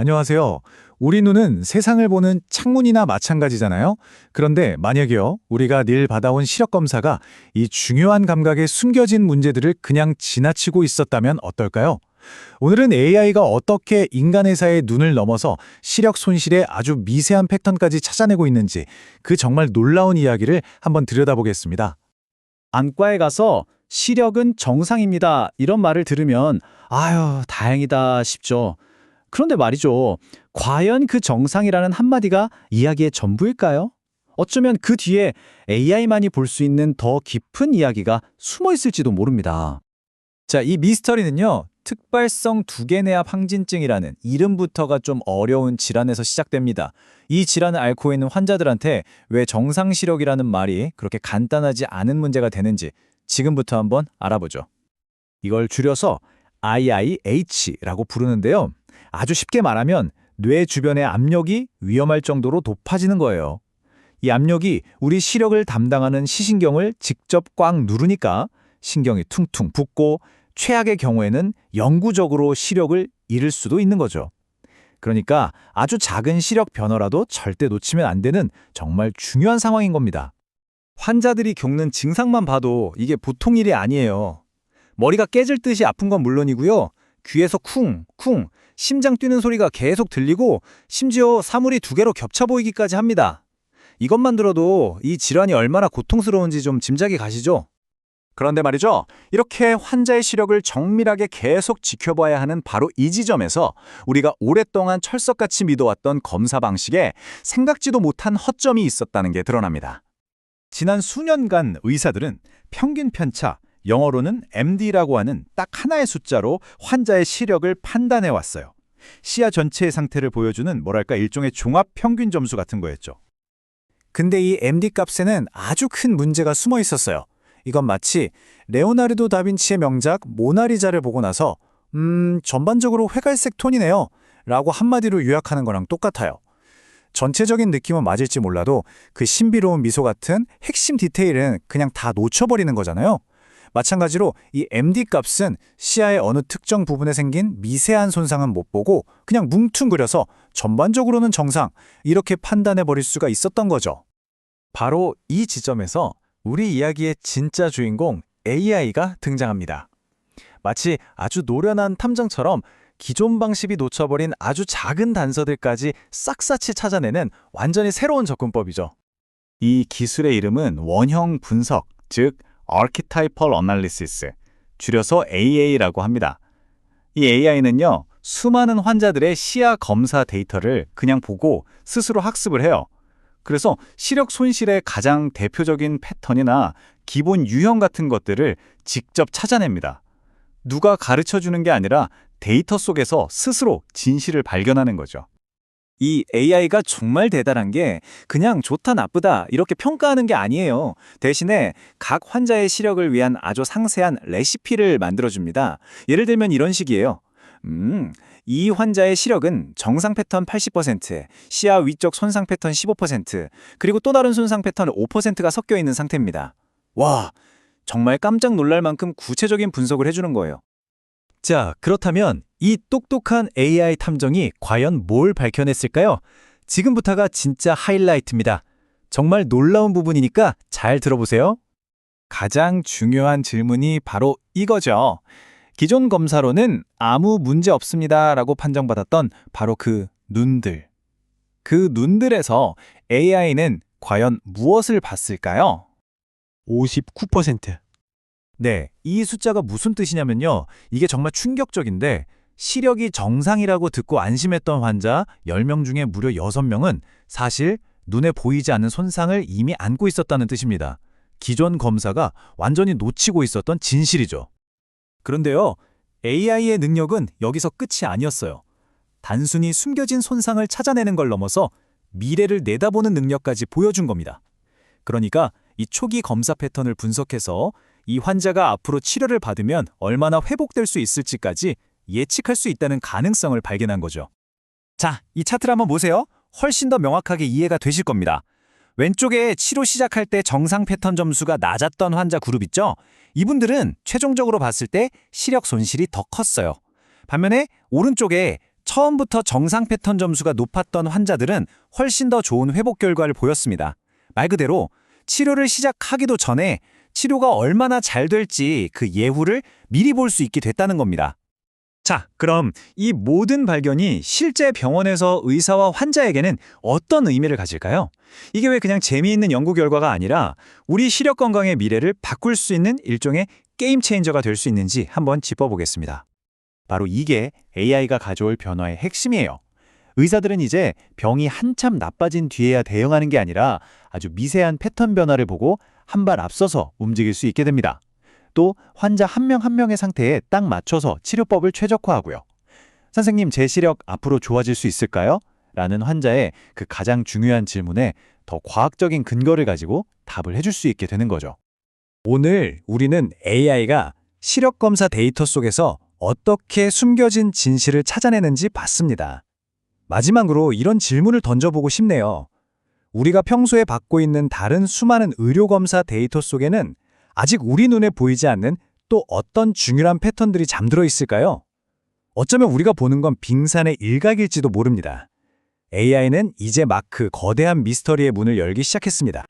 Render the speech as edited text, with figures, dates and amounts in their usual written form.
안녕하세요. 우리 눈은 세상을 보는 창문이나 마찬가지잖아요. 그런데 만약에요, 우리가 늘 받아온 시력 검사가 이 중요한 감각에 숨겨진 문제들을 그냥 지나치고 있었다면 어떨까요? 오늘은 AI가 어떻게 인간의 사이의 눈을 넘어서 시력 손실의 아주 미세한 패턴까지 찾아내고 있는지 그 정말 놀라운 이야기를 한번 들여다보겠습니다. 안과에 가서 시력은 정상입니다. 이런 말을 들으면 아유, 다행이다 싶죠. 그런데 말이죠. 과연 그 정상이라는 한마디가 이야기의 전부일까요? 어쩌면 그 뒤에 AI만이 볼 수 있는 더 깊은 이야기가 숨어 있을지도 모릅니다. 자, 이 미스터리는요, 특발성 두개내압 항진증이라는 이름부터가 좀 어려운 질환에서 시작됩니다. 이 질환을 앓고 있는 환자들한테 왜 정상 시력이라는 말이 그렇게 간단하지 않은 문제가 되는지 지금부터 한번 알아보죠. 이걸 줄여서 IIH라고 부르는데요. 아주 쉽게 말하면 뇌 주변의 압력이 위험할 정도로 높아지는 거예요. 이 압력이 우리 시력을 담당하는 시신경을 직접 꽉 누르니까 신경이 퉁퉁 붓고 최악의 경우에는 영구적으로 시력을 잃을 수도 있는 거죠. 그러니까 아주 작은 시력 변화라도 절대 놓치면 안 되는 정말 중요한 상황인 겁니다. 환자들이 겪는 증상만 봐도 이게 보통 일이 아니에요. 머리가 깨질 듯이 아픈 건 물론이고요. 귀에서 쿵쿵 심장 뛰는 소리가 계속 들리고 심지어 사물이 두 개로 겹쳐 보이기까지 합니다. 이것만 들어도 이 질환이 얼마나 고통스러운지 좀 짐작이 가시죠? 그런데 말이죠. 이렇게 환자의 시력을 정밀하게 계속 지켜봐야 하는 바로 이 지점에서 우리가 오랫동안 철석같이 믿어왔던 검사 방식에 생각지도 못한 허점이 있었다는 게 드러납니다. 지난 수년간 의사들은 평균 편차, 영어로는 MD라고 하는 딱 하나의 숫자로 환자의 시력을 판단해 왔어요. 시야 전체의 상태를 보여주는 뭐랄까 일종의 종합 평균 점수 같은 거였죠. 근데 이 MD 값에는 아주 큰 문제가 숨어 있었어요. 이건 마치 레오나르도 다빈치의 명작 모나리자를 보고 나서 전반적으로 회갈색 톤이네요 라고 한마디로 요약하는 거랑 똑같아요. 전체적인 느낌은 맞을지 몰라도 그 신비로운 미소 같은 핵심 디테일은 그냥 다 놓쳐버리는 거잖아요. 마찬가지로 이 MD 값은 시야의 어느 특정 부분에 생긴 미세한 손상은 못 보고 그냥 뭉퉁그려서 전반적으로는 정상, 이렇게 판단해버릴 수가 있었던 거죠. 바로 이 지점에서 우리 이야기의 진짜 주인공 AI가 등장합니다. 마치 아주 노련한 탐정처럼 기존 방식이 놓쳐버린 아주 작은 단서들까지 싹싹이 찾아내는 완전히 새로운 접근법이죠. 이 기술의 이름은 원형 분석, 즉 Archetypal Analysis, 줄여서 AA라고 합니다. 이 AI는요, 수많은 환자들의 시야 검사 데이터를 그냥 보고 스스로 학습을 해요. 그래서 시력 손실의 가장 대표적인 패턴이나 기본 유형 같은 것들을 직접 찾아냅니다. 누가 가르쳐주는 게 아니라 데이터 속에서 스스로 진실을 발견하는 거죠. 이 AI가 정말 대단한 게 그냥 좋다 나쁘다 이렇게 평가하는 게 아니에요. 대신에 각 환자의 시력을 위한 아주 상세한 레시피를 만들어줍니다. 예를 들면 이런 식이에요. 이 환자의 시력은 정상 패턴 80%, 시야 위쪽 손상 패턴 15%, 그리고 또 다른 손상 패턴 5%가 섞여 있는 상태입니다. 와, 정말 깜짝 놀랄 만큼 구체적인 분석을 해주는 거예요. 자, 그렇다면 이 똑똑한 AI 탐정이 과연 뭘 밝혀냈을까요? 지금부터가 진짜 하이라이트입니다. 정말 놀라운 부분이니까 잘 들어보세요. 가장 중요한 질문이 바로 이거죠. 기존 검사로는 아무 문제 없습니다 라고 판정받았던 바로 그 눈들. 그 눈들에서 AI는 과연 무엇을 봤을까요? 59%. 네, 이 숫자가 무슨 뜻이냐면요. 이게 정말 충격적인데 시력이 정상이라고 듣고 안심했던 환자 10명 중에 무려 6명은 사실 눈에 보이지 않는 손상을 이미 안고 있었다는 뜻입니다. 기존 검사가 완전히 놓치고 있었던 진실이죠. 그런데요, AI의 능력은 여기서 끝이 아니었어요. 단순히 숨겨진 손상을 찾아내는 걸 넘어서 미래를 내다보는 능력까지 보여준 겁니다. 그러니까 이 초기 검사 패턴을 분석해서 이 환자가 앞으로 치료를 받으면 얼마나 회복될 수 있을지까지 예측할 수 있다는 가능성을 발견한 거죠. 자, 이 차트를 한번 보세요. 훨씬 더 명확하게 이해가 되실 겁니다. 왼쪽에 치료 시작할 때 정상 패턴 점수가 낮았던 환자 그룹 있죠? 이분들은 최종적으로 봤을 때 시력 손실이 더 컸어요. 반면에 오른쪽에 처음부터 정상 패턴 점수가 높았던 환자들은 훨씬 더 좋은 회복 결과를 보였습니다. 말 그대로 치료를 시작하기도 전에 치료가 얼마나 잘 될지 그 예후를 미리 볼 수 있게 됐다는 겁니다. 자, 그럼 이 모든 발견이 실제 병원에서 의사와 환자에게는 어떤 의미를 가질까요? 이게 왜 그냥 재미있는 연구 결과가 아니라 우리 시력 건강의 미래를 바꿀 수 있는 일종의 게임 체인저가 될 수 있는지 한번 짚어보겠습니다. 바로 이게 AI가 가져올 변화의 핵심이에요. 의사들은 이제 병이 한참 나빠진 뒤에야 대응하는 게 아니라 아주 미세한 패턴 변화를 보고 한 발 앞서서 움직일 수 있게 됩니다. 또 환자 한 명 한 명의 상태에 딱 맞춰서 치료법을 최적화하고요. 선생님, 제 시력 앞으로 좋아질 수 있을까요? 라는 환자의 그 가장 중요한 질문에 더 과학적인 근거를 가지고 답을 해줄 수 있게 되는 거죠. 오늘 우리는 AI가 시력 검사 데이터 속에서 어떻게 숨겨진 진실을 찾아내는지 봤습니다. 마지막으로 이런 질문을 던져보고 싶네요. 우리가 평소에 받고 있는 다른 수많은 의료검사 데이터 속에는 아직 우리 눈에 보이지 않는 또 어떤 중요한 패턴들이 잠들어 있을까요? 어쩌면 우리가 보는 건 빙산의 일각일지도 모릅니다. AI는 이제 막 그 거대한 미스터리의 문을 열기 시작했습니다.